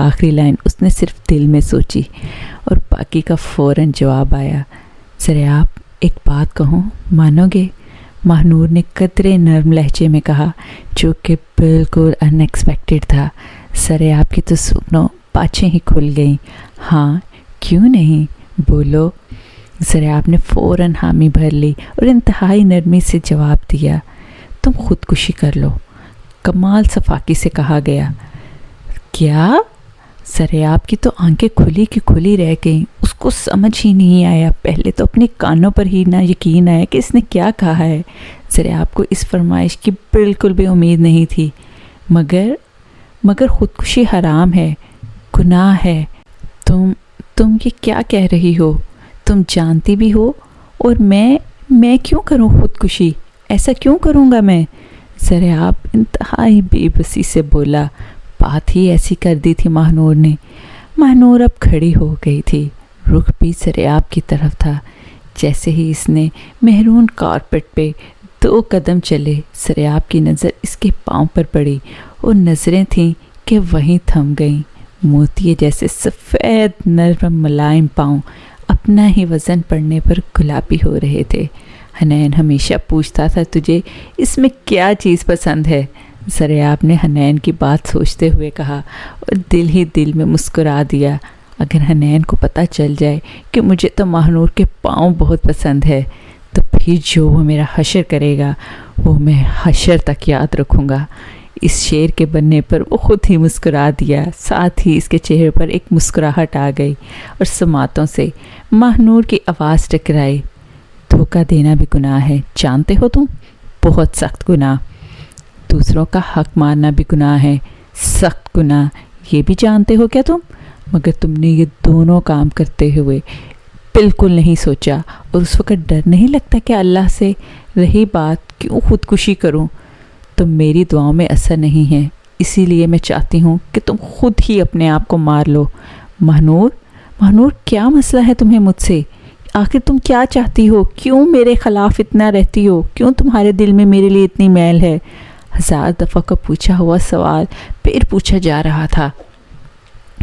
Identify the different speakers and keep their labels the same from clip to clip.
Speaker 1: آخری لائن اس نے صرف دل میں سوچی اور باقی کا فوراً جواب آیا۔ ذرا آپ ایک بات کہوں، مانو گے؟ ماہنور نے قدرے نرم لہجے میں کہا، جو کہ بالکل ان ایکسپیکٹڈ تھا۔ سرے آپ کی تو سنو پاچھیں ہی کھل گئیں۔ ہاں کیوں نہیں، بولو۔ ذرا آپ نے فوراً حامی بھر لی اور انتہائی نرمی سے جواب دیا، تم خودکشی کر لو۔ کمال صفاقی سے کہا گیا۔ کیا؟ سرے آپ کی تو آنکھیں کھلی کی کھلی رہ گئیں، اس کو سمجھ ہی نہیں آیا۔ پہلے تو اپنی کانوں پر ہی نہ یقین آیا کہ اس نے کیا کہا ہے۔ سرے آپ کو اس فرمائش کی بالکل بھی امید نہیں تھی۔ مگر خودکشی حرام ہے، گناہ ہے۔ تم یہ کیا کہہ رہی ہو؟ تم جانتی بھی ہو۔ اور میں کیوں کروں خودکشی؟ ایسا کیوں کروں گا میں؟ سرے آپ انتہائی بے بسی سے بولا۔ بات ہی ایسی کر دی تھی ماہنور نے۔ ماہنور اب کھڑی ہو گئی تھی، رخ بھی سرے آپ کی طرف تھا۔ جیسے ہی اس نے مہرون کارپٹ پہ 2 قدم چلے، سرے آپ کی نظر اس کے پاؤں پر پڑی اور نظریں تھیں کہ وہیں تھم گئیں۔ موتیے جیسے سفید نرم ملائم پاؤں اپنا ہی وزن پڑنے پر گلابی ہو رہے تھے۔ حنین ہمیشہ پوچھتا تھا تجھے اس میں کیا چیز پسند ہے؟ سرے آپ نے حنین کی بات سوچتے ہوئے کہا اور دل ہی دل میں مسکرا دیا، اگر حنین کو پتہ چل جائے کہ مجھے تو ماہنور کے پاؤں بہت پسند ہے تو پھر جو وہ میرا حشر کرے گا وہ میں حشر تک یاد رکھوں گا۔ اس شعر کے بننے پر وہ خود ہی مسکرا دیا، ساتھ ہی اس کے چہرے پر ایک مسکراہٹ آ گئی اور سماعتوں سے ماہنور کی آواز ٹکرائی۔ دھوکہ دینا بھی گناہ ہے، جانتے ہو تم؟ بہت سخت گناہ۔ دوسروں کا حق مارنا بھی گناہ ہے، سخت گناہ، یہ بھی جانتے ہو کیا تم؟ مگر تم نے یہ دونوں کام کرتے ہوئے بالکل نہیں سوچا، اور اس وقت ڈر نہیں لگتا کہ اللہ سے؟ رہی بات کیوں خودکشی کروں، تو میری دعاؤں میں اثر نہیں ہے، اسی لیے میں چاہتی ہوں کہ تم خود ہی اپنے آپ کو مار لو۔ ماہنور کیا مسئلہ ہے تمہیں مجھ سے؟ آخر تم کیا چاہتی ہو؟ کیوں میرے خلاف اتنا رہتی ہو؟ کیوں تمہارے دل میں میرے لیے اتنی میل ہے؟ 1000 دفعہ کا پوچھا ہوا سوال پھر پوچھا جا رہا تھا۔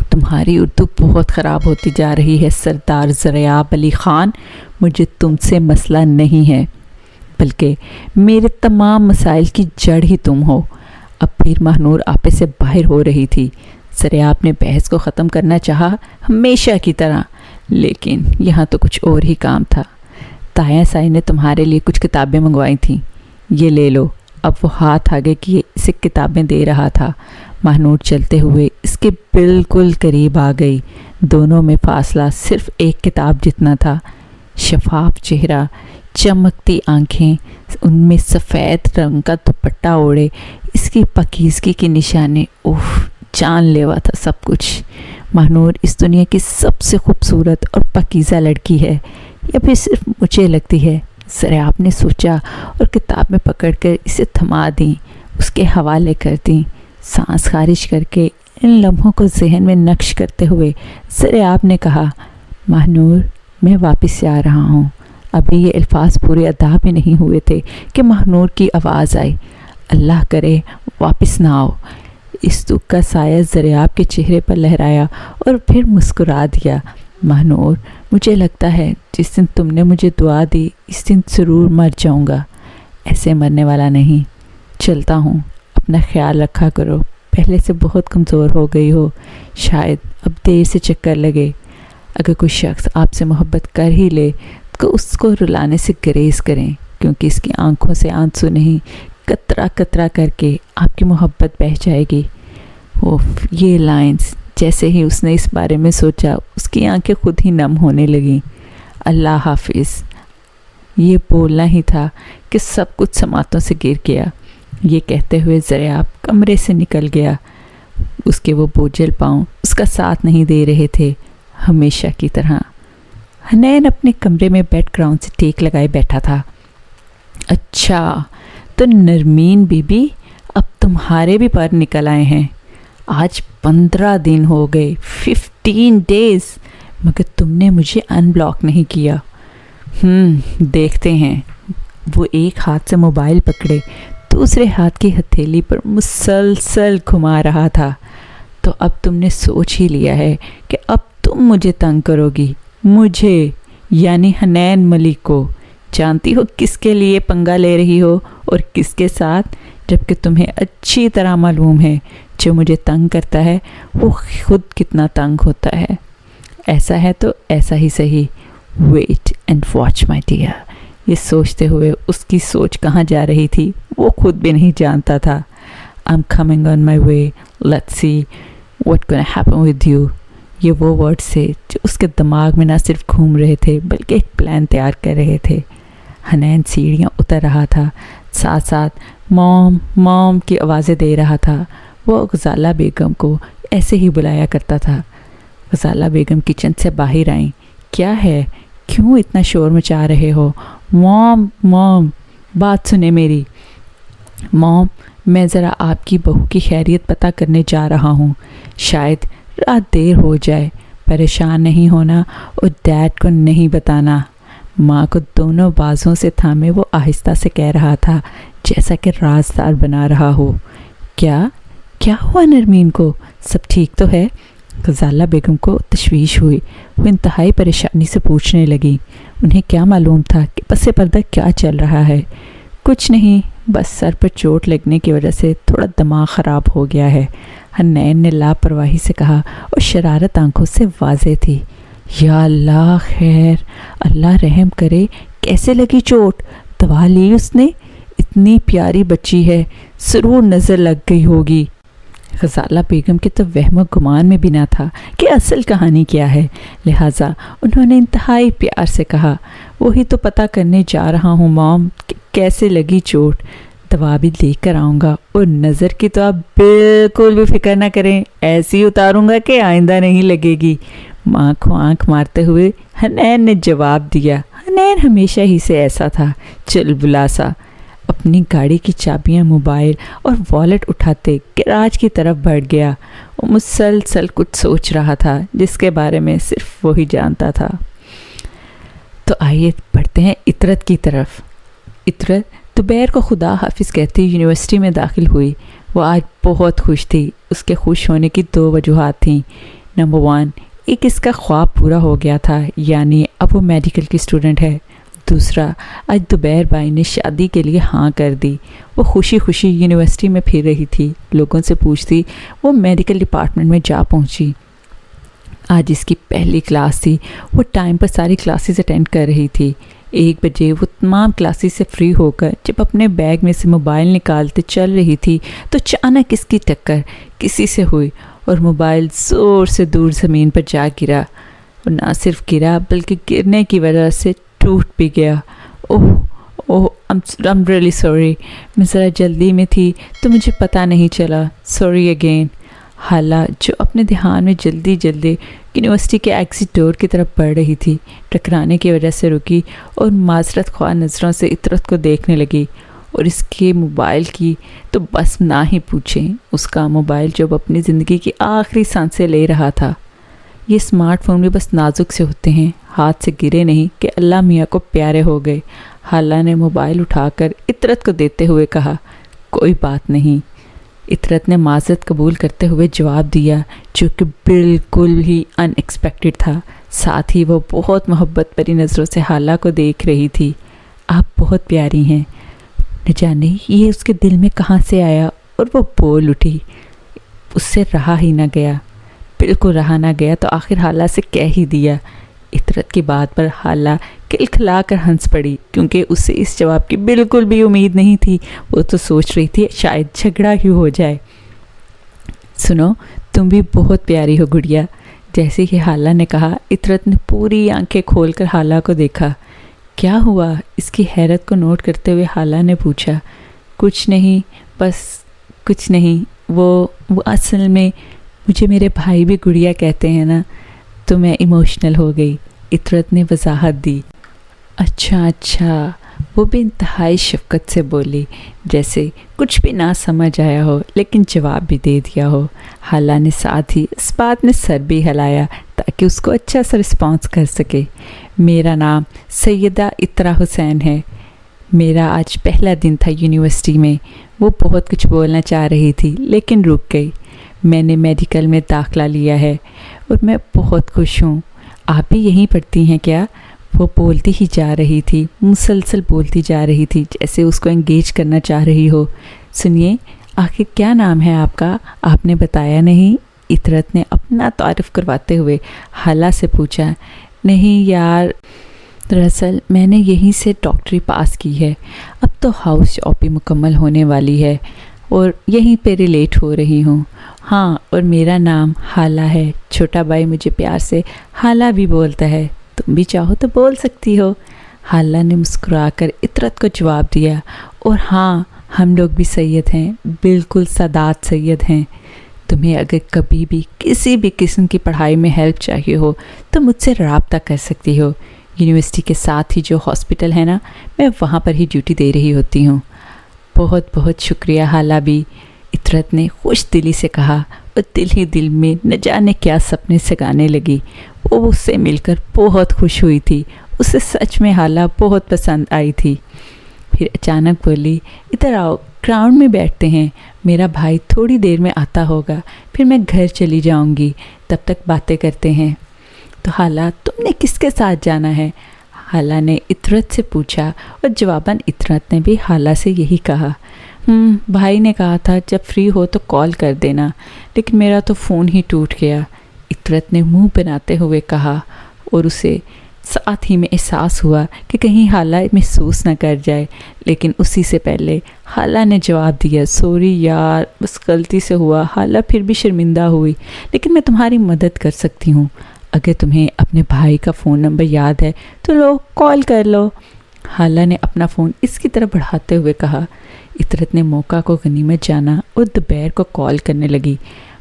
Speaker 1: تمہاری اردو بہت خراب ہوتی جا رہی ہے سردار ضیاء علی خان، مجھے تم سے مسئلہ نہیں ہے، بلکہ میرے تمام مسائل کی جڑ ہی تم ہو۔ اب پھر ماہنور آپے سے باہر ہو رہی تھی۔ ضیاء نے بحث کو ختم کرنا چاہا ہمیشہ کی طرح، لیکن یہاں تو کچھ اور ہی کام تھا۔ تایا سائی نے تمہارے لیے کچھ کتابیں منگوائی تھیں، یہ لے لو۔ اب وہ ہاتھ آگے کیے اسے کتابیں دے رہا تھا۔ ماہنور چلتے ہوئے اس کے بالکل قریب آ گئی، دونوں میں فاصلہ صرف ایک کتاب جتنا تھا۔ شفاف چہرہ، چمکتی آنکھیں، ان میں سفید رنگ کا دوپٹہ اوڑے، اس کی پاکیزگی کی نشانی، جان لیوا تھا سب کچھ۔ ماہنور اس دنیا کی سب سے خوبصورت اور پاکیزہ لڑکی ہے، یا پھر صرف مجھے لگتی ہے؟ ذرا آپ نے سوچا اور کتاب میں پکڑ کر اسے تھما دیں، اس کے حوالے کر دیں۔ سانس خارج کر کے ان لمحوں کو ذہن میں نقش کرتے ہوئے ذرا آپ نے کہا، ماہنور میں واپس آ رہا ہوں۔ ابھی یہ الفاظ پورے ادا بھی نہیں ہوئے تھے کہ ماہنور کی آواز آئی، اللہ کرے واپس نہ آؤ۔ اس دکھ کا سایہ ذرا آپ کے چہرے پر لہرایا اور پھر مسکرا دیا۔ ماہنور مجھے لگتا ہے جس دن تم نے مجھے دعا دی اس دن ضرور مر جاؤں گا، ایسے مرنے والا نہیں۔ چلتا ہوں، اپنا خیال رکھا کرو، پہلے سے بہت کمزور ہو گئی ہو، شاید اب دیر سے چکر لگے۔ اگر کوئی شخص آپ سے محبت کر ہی لے تو اس کو رلانے سے گریز کریں، کیونکہ اس کی آنکھوں سے آنسو نہیں، قطرہ قطرہ کر کے آپ کی محبت بہہ جائے گی۔ یہ لائنز جیسے ہی اس نے اس بارے میں سوچا اس کی آنکھیں خود ہی نم ہونے لگیں۔ اللہ حافظ، یہ بولنا ہی تھا کہ سب کچھ سماعتوں سے گر گیا۔ یہ کہتے ہوئے ذرا آپ کمرے سے نکل گیا۔ اس کے وہ بوجھل پاؤں اس کا ساتھ نہیں دے رہے تھے، ہمیشہ کی طرح۔ حنین اپنے کمرے میں بیڈ گراؤنڈ سے ٹیک لگائے بیٹھا تھا۔ اچھا تو نرمین بی بی، اب تمہارے بھی پر نکل آئے ہیں۔ آج 15 دن ہو گئے، 15 days، مگر تم نے مجھے ان بلاک نہیں کیا۔ دیکھتے ہیں۔ وہ ایک ہاتھ سے موبائل پکڑے دوسرے ہاتھ کی ہتھیلی پر مسلسل گھما رہا تھا۔ تو اب تم نے سوچ ہی لیا ہے کہ اب تم مجھے تنگ کرو گی، مجھے یعنی حنین ملک کو۔ جانتی ہو کس کے لیے پنگا لے رہی ہو اور کس کے ساتھ، جبکہ تمہیں اچھی طرح معلوم ہے جو مجھے تنگ کرتا ہے وہ خود کتنا تنگ ہوتا ہے۔ ایسا ہے تو ایسا ہی صحیح، wait and watch my dear. یہ سوچتے ہوئے اس کی سوچ کہاں جا رہی تھی وہ خود بھی نہیں جانتا تھا۔ I'm coming on my way, let's see what's gonna happen with you۔ یہ وہ ورڈ تھے جو اس کے دماغ میں نہ صرف گھوم رہے تھے بلکہ ایک پلان تیار کر رہے تھے۔ حنین سیڑھیاں اتر رہا تھا، ساتھ ساتھ موم موم کی آوازیں دے رہا تھا۔ وہ غزالہ بیگم کو ایسے ہی بلایا کرتا تھا۔ غزالہ بیگم کچن سے باہر آئیں۔ کیا ہے؟ کیوں اتنا شور مچا رہے ہو؟ موم موم بات سنیں میری۔ موم میں ذرا آپ کی بہو کی خیریت پتہ کرنے جا رہا ہوں، شاید رات دیر ہو جائے، پریشان نہیں ہونا اور ڈیڈ کو نہیں بتانا۔ ماں کو دونوں بازوں سے تھامے وہ آہستہ سے کہہ رہا تھا جیسا کہ رازدار بنا رہا ہو۔ کیا ہوا نرمین کو؟ سب ٹھیک تو ہے؟ غزالہ بیگم کو تشویش ہوئی۔ وہ انتہائی پریشانی سے پوچھنے لگی۔ انہیں کیا معلوم تھا کہ پس پردہ کیا چل رہا ہے؟ کچھ نہیں، بس سر پر چوٹ لگنے کی وجہ سے تھوڑا دماغ خراب ہو گیا ہے، حنین نے لاپرواہی سے کہا اور شرارت آنکھوں سے واضح تھی۔ یا اللہ خیر، اللہ رحم کرے، کیسے لگی چوٹ؟ دوا لی اس نے؟ اتنی پیاری بچی ہے، ضرور نظر لگ گئی ہوگی۔ غزالہ بیگم کے تو وہم و گمان میں بھی نہ تھا کہ اصل کہانی کیا ہے، لہٰذا انہوں نے انتہائی پیار سے کہا، وہی تو پتہ کرنے جا رہا ہوں موم کہ کیسے لگی چوٹ۔ دوا بھی لے کر آؤں گا اور نظر کی تو آپ بالکل بھی فکر نہ کریں، ایسی اتاروں گا کہ آئندہ نہیں لگے گی۔ ماں کو آنکھ مارتے ہوئے حنین نے جواب دیا۔ حنین ہمیشہ ہی سے ایسا تھا، چل بلا سا۔ اپنی گاڑی کی چابیاں، موبائل اور والیٹ اٹھاتے گراج کی طرف بڑھ گیا۔ وہ مسلسل کچھ سوچ رہا تھا جس کے بارے میں صرف وہی جانتا تھا۔ تو آئیے بڑھتے ہیں عطرت کی طرف۔ عطرت دوبہر کو خدا حافظ کہتی یونیورسٹی میں داخل ہوئی۔ وہ آج بہت خوش تھی۔ اس کے خوش ہونے کی دو وجوہات تھیں۔ نمبر 1، ایک اس کا خواب پورا ہو گیا تھا، یعنی اب وہ میڈیکل کی اسٹوڈنٹ ہے۔ دوسرا، آج دوبہر بھائی نے شادی کے لیے ہاں کر دی۔ وہ خوشی خوشی یونیورسٹی میں پھر رہی تھی، لوگوں سے پوچھتی وہ میڈیکل ڈپارٹمنٹ میں جا پہنچی۔ آج اس کی پہلی کلاس تھی۔ وہ ٹائم پر ساری کلاسز اٹینڈ کر رہی تھی۔ 1 بجے وہ تمام کلاسز سے فری ہو کر جب اپنے بیگ میں سے موبائل نکالتے چل رہی تھی تو اچانک اس کی ٹکر کسی سے ہوئی اور موبائل زور سے دور زمین پر جا گرا، اور نہ صرف گرا بلکہ گرنے کی وجہ سے ٹوٹ بھی گیا۔ اوہ I'm really sorry، میں ذرا جلدی میں تھی تو مجھے پتہ نہیں چلا، سوری اگین۔ حالہ جو اپنے دھیان میں جلدی یونیورسٹی کے ایگزٹ ڈور کی طرف بڑھ رہی تھی، ٹکرانے کی وجہ سے رکی اور معذرت خواہ نظروں سے عطرت کو دیکھنے لگی، اور اس کے موبائل کی تو بس نہ ہی پوچھیں۔ اس کا موبائل جو اپنی زندگی کی آخری سانسیں لے رہا تھا۔ یہ اسمارٹ فون بھی بس نازک سے ہوتے ہیں، ہاتھ سے گرے نہیں کہ اللہ میاں کو پیارے ہو گئے۔ حالہ نے موبائل اٹھا کر عطرت کو دیتے ہوئے کہا، کوئی بات نہیں۔ عطرت نے معذرت قبول کرتے ہوئے جواب دیا، جو کہ بالکل ہی ان ایکسپیکٹڈ تھا۔ ساتھ ہی وہ بہت محبت بھری نظروں سے حالہ کو دیکھ رہی تھی۔ آپ بہت پیاری ہیں۔ نہ جانے یہ اس کے دل میں کہاں سے آیا اور وہ بول اٹھی۔ اس سے رہا ہی نہ گیا، بالکل رہا نہ گیا تو آخر حالہ سے کہہ ہی دیا۔ عطرت کی بات پر حالہ کھلکھلا کر ہنس پڑی، کیونکہ اسے اس جواب کی بالکل بھی امید نہیں تھی۔ وہ تو سوچ رہی تھی شاید جھگڑا ہی ہو جائے۔ سنو، تم بھی بہت پیاری ہو گڑیا۔ جیسے ہی حالہ نے کہا، عطرت نے پوری آنکھیں کھول کر حالہ کو دیکھا۔ کیا ہوا؟ اس کی حیرت کو نوٹ کرتے ہوئے حالہ نے پوچھا۔ کچھ نہیں، بس کچھ نہیں، وہ اصل میں مجھے میرے بھائی بھی گڑیا کہتے ہیں نا، تو میں ایموشنل ہو گئی، عطرت نے وضاحت دی۔ اچھا، وہ بھی انتہائی شفقت سے بولی، جیسے کچھ بھی نہ سمجھ آیا ہو لیکن جواب بھی دے دیا ہو۔ حالہ نے ساتھ ہی اس بات میں سر بھی ہلایا تاکہ اس کو اچھا سا رسپانس کر سکے۔ میرا نام سیدہ اطرا حسین ہے۔ میرا آج پہلا دن تھا یونیورسٹی میں۔ وہ بہت کچھ بولنا چاہ رہی تھی لیکن رک گئی۔ میں نے میڈیکل میں داخلہ لیا ہے اور میں بہت خوش ہوں۔ آپ بھی یہیں پڑھتی ہیں کیا؟ وہ بولتی ہی جا رہی تھی، مسلسل بولتی جا رہی تھی جیسے اس کو انگیج کرنا چاہ رہی ہو۔ سنیے، آخر کیا نام ہے آپ کا؟ آپ نے بتایا نہیں، عطرت نے اپنا تعارف کرواتے ہوئے حالہ سے پوچھا۔ نہیں یار، دراصل میں نے یہیں سے ڈاکٹری پاس کی ہے، اب تو ہاؤس جاب بھی مکمل ہونے والی ہے اور یہیں پہ ریلیٹ ہو رہی ہوں۔ ہاں، اور میرا نام حالہ ہے، چھوٹا بھائی مجھے پیار سے حالہ بھی بولتا ہے، تم بھی چاہو تو بول سکتی ہو۔ حالہ نے مسکرا کر عطرت کو جواب دیا، اور ہاں، ہم لوگ بھی سید ہیں، بالکل سادات سید ہیں۔ تمہیں اگر کبھی بھی کسی بھی قسم کی پڑھائی میں ہیلپ چاہیے ہو تو مجھ سے رابطہ کر سکتی ہو۔ یونیورسٹی کے ساتھ ہی جو ہاسپٹل ہے نا، میں وہاں پر ہی ڈیوٹی دے رہی ہوتی ہوں۔ بہت بہت شکریہ حالہ بھی، عطرت نے خوش دلی سے کہا، اور دل ہی دل میں نہ جانے کیا سپنے سگانے لگی۔ وہ اس سے مل کر بہت خوش ہوئی تھی، اسے سچ میں حالہ بہت پسند آئی تھی۔ پھر اچانک بولی، ادھر آؤ، گراؤنڈ میں بیٹھتے ہیں، میرا بھائی تھوڑی دیر میں آتا ہوگا، پھر میں گھر چلی جاؤں گی، تب تک باتیں کرتے ہیں۔ تو حالہ، تم نے کس کے ساتھ جانا ہے؟ حالہ نے عطرت سے پوچھا، اور جواباً عطرت نے بھی حالہ سے یہی کہا۔ بھائی نے کہا تھا جب فری ہو تو کال کر دینا، لیکن میرا تو فون ہی ٹوٹ گیا، عطرت نے منہ بناتے ہوئے کہا، اور اسے ساتھ ہی میں احساس ہوا کہ کہیں حالہ محسوس نہ کر جائے، لیکن اسی سے پہلے حالہ نے جواب دیا، سوری یار، بس غلطی سے ہوا۔ حالہ پھر بھی شرمندہ ہوئی، لیکن میں تمہاری مدد کر سکتی ہوں، اگر تمہیں اپنے بھائی کا فون نمبر یاد ہے تو لو، کال کر لو۔ حالہ نے اپنا فون اس کی طرف بڑھاتے ہوئے کہا۔ عطرت نے موقع کو غنیمت جانا اور دوپہر کو کال کرنے لگی،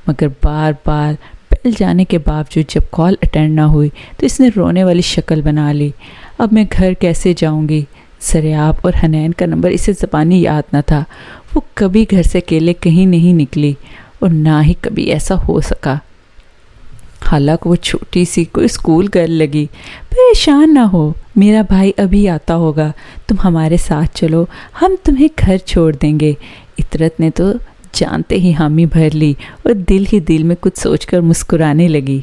Speaker 1: مگر بار بار بیل جانے کے باوجود جب کال اٹینڈ نہ ہوئی تو اس نے رونے والی شکل بنا لی۔ اب میں گھر کیسے جاؤں گی؟ سریاب اور حنین کا نمبر اسے زبانی یاد نہ تھا، وہ کبھی گھر سے اکیلے کہیں نہیں نکلی اور نہ ہی کبھی ایسا ہو سکا۔ حالہ کو وہ چھوٹی سی کوئی اسکول گرل لگی۔ پریشان نہ ہو، میرا بھائی ابھی آتا ہوگا، تم ہمارے ساتھ چلو، ہم تمہیں گھر چھوڑ دیں گے۔ عطرت نے تو جانتے ہی حامی بھر لی اور دل ہی دل میں کچھ سوچ کر مسکرانے لگی۔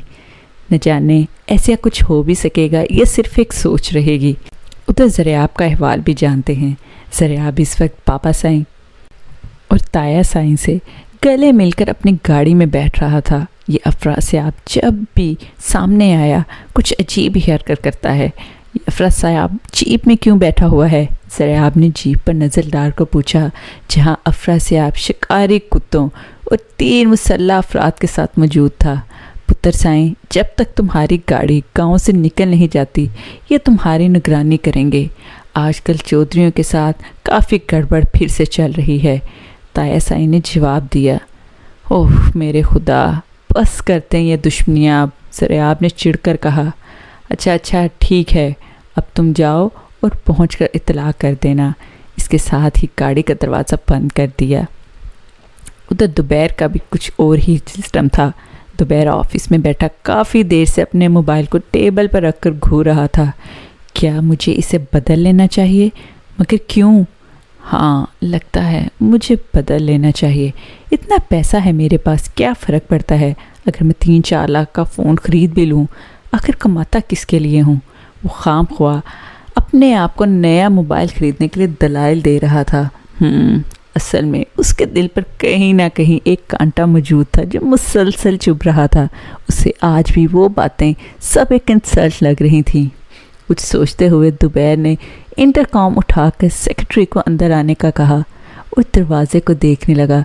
Speaker 1: نہ جانے ایسا کچھ ہو بھی سکے گا، یہ صرف ایک سوچ رہے گی۔ ادھر زریاب کا احوال بھی جانتے ہیں۔ زریاب اس وقت پاپا سائیں اور تایا سائیں سے گلے مل کر اپنی گاڑی میں بیٹھ رہا تھا۔ یہ افراسیاب جب بھی سامنے آیا کچھ عجیب ہی حرکت کرتا ہے۔ یہ افراسیاب جیپ میں کیوں بیٹھا ہوا ہے؟ زریاب نے جیپ پر نظر ڈال کر پوچھا، جہاں افراسیاب شکاری کتوں اور 3 مسلح افراد کے ساتھ موجود تھا۔ پتر سائیں، جب تک تمہاری گاڑی گاؤں سے نکل نہیں جاتی یہ تمہاری نگرانی کریں گے۔ آج کل چودھریوں کے ساتھ کافی گڑبڑ پھر سے چل رہی ہے۔ تایا سائیں نے جواب دیا۔ اوہ میرے خدا، بس کرتے ہیں یہ دشمنیاں، زریاب نے چڑھ کر کہا۔ اچھا ٹھیک ہے، اب تم جاؤ اور پہنچ کر اطلاع کر دینا۔ اس کے ساتھ ہی گاڑی کا دروازہ بند کر دیا۔ ادھر دوپہر کا بھی کچھ اور ہی سسٹم تھا۔ دوپہر آفس میں بیٹھا کافی دیر سے اپنے موبائل کو ٹیبل پر رکھ کر گھور رہا تھا۔ کیا مجھے اسے بدل لینا چاہیے؟ مگر کیوں؟ ہاں، لگتا ہے مجھے بدل لینا چاہیے۔ اتنا پیسہ ہے میرے پاس، کیا فرق پڑتا ہے اگر میں 3-4 لاکھ کا فون خرید بھی لوں؟ آخر کماتا کس کے لیے ہوں؟ وہ خام خواہ اپنے آپ کو نیا موبائل خریدنے کے لیے دلائل دے رہا تھا۔ اصل میں اس کے دل پر کہیں نہ کہیں ایک کانٹا موجود تھا جو مسلسل چبھ رہا تھا۔ اسے آج بھی وہ باتیں سب ایک انسلٹ لگ رہی تھیں۔ کچھ سوچتے ہوئے دوپہر نے انٹرکام اٹھا کر سیکرٹری کو اندر آنے کا کہا اور دروازے کو دیکھنے لگا۔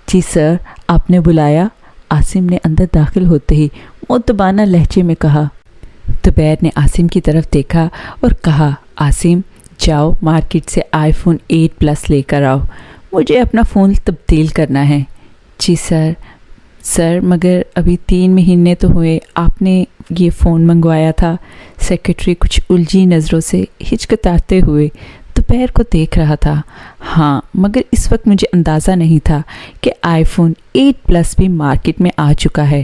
Speaker 1: جی سر، آپ نے بلایا؟ عاصم نے اندر داخل ہوتے ہی مؤدبانہ لہجے میں کہا۔ دوپہر نے عاصم کی طرف دیکھا اور کہا، عاصم جاؤ مارکیٹ سے آئی فون 8 پلس لے کر آؤ، مجھے اپنا فون تبدیل کرنا ہے۔ جی سر مگر ابھی 3 مہینے تو ہوئے آپ نے یہ فون منگوایا تھا۔ سیکرٹری کچھ الجھی نظروں سے ہچکچاتے ہوئے دوپہر کو دیکھ رہا تھا۔ ہاں، مگر اس وقت مجھے اندازہ نہیں تھا کہ آئی فون 8 پلس بھی مارکیٹ میں آ چکا ہے۔